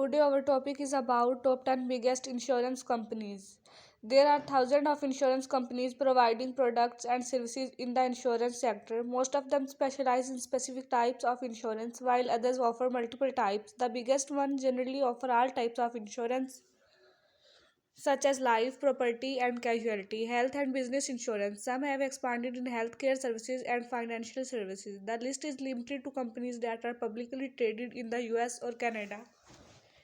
Today our topic is about top 10 biggest insurance companies. There are thousands of insurance companies providing products and services in the insurance sector. Most of them specialize in specific types of insurance while others offer multiple types. The biggest ones generally offer all types of insurance such as life, property, and casualty, health and business insurance. Some have expanded in healthcare services and financial services. The list is limited to companies that are publicly traded in the US or Canada,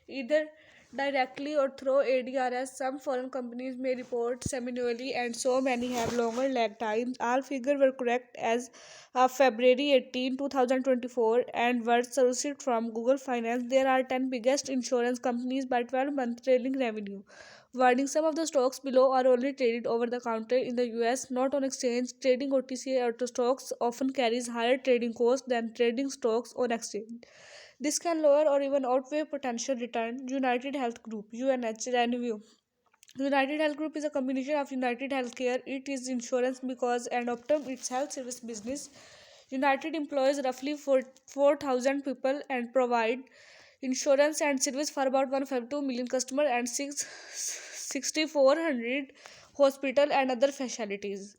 either directly or through ADRS. Some foreign companies may report semi-annually, and so many have longer lag times. All figures were correct as of February 18, 2024, and were sourced from Google Finance. There are 10 biggest insurance companies by 12-month trailing revenue. Warning: some of the stocks below are only traded over the counter in the US, not on exchange. Trading OTC auto stocks often carries higher trading costs than trading stocks on exchange. This can lower or even outweigh potential return. United Health Group (UNH) Revenue. United Health Group is a combination of United Healthcare, it is insurance because, and Optum, its health service business. United employs roughly 4,000 people and provide insurance and service for about 152 million customers and 6,400 hospital and other facilities.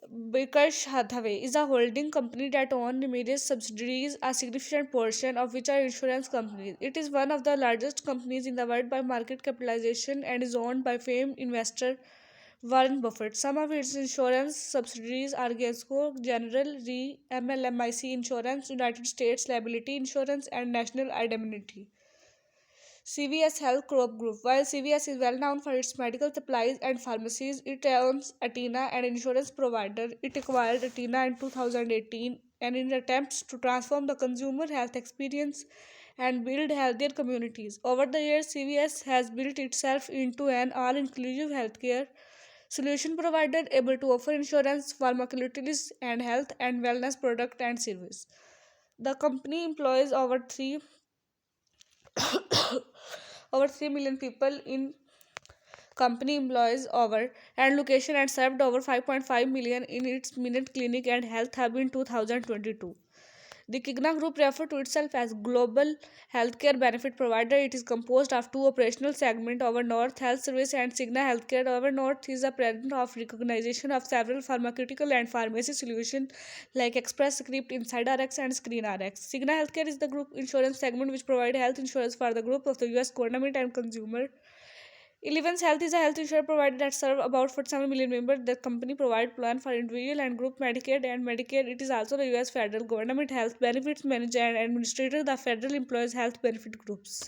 Berkshire Hathaway is a holding company that owns numerous subsidiaries, a significant portion of which are insurance companies. It is one of the largest companies in the world by market capitalization and is owned by famed investor Warren Buffett. Some of its insurance subsidiaries are Geico, General Re, MLMIC Insurance, United States Liability Insurance, and National Indemnity. CVS Health Corp Group. While CVS is well known for its medical supplies and pharmacies, it owns Athena, an insurance provider. It acquired Athena in 2018 and in attempts to transform the consumer health experience and build healthier communities. Over the years, CVS has built itself into an all-inclusive healthcare solution provider able to offer insurance, pharmaceuticals, and health and wellness product and service. The company employs over 3 million people in company employs over and location and served over 5.5 million in its Minute Clinic and Health Hub in 2022. The Cigna Group refers to itself as global healthcare benefit provider. It is composed of two operational segments: Over North Health Service and Cigna Healthcare. Over North is a parent of recognition of several pharmaceutical and pharmacy solutions like Express Script, Inside RX, and Screen RX. Cigna Healthcare is the group insurance segment which provides health insurance for the group of the US government and consumer. Elevance Health is a health insurance provider that serves about 47 million members. The company provides plans for individual and group Medicaid and Medicare. It is also the US federal government health benefits manager and administrator. The federal employees health benefit groups.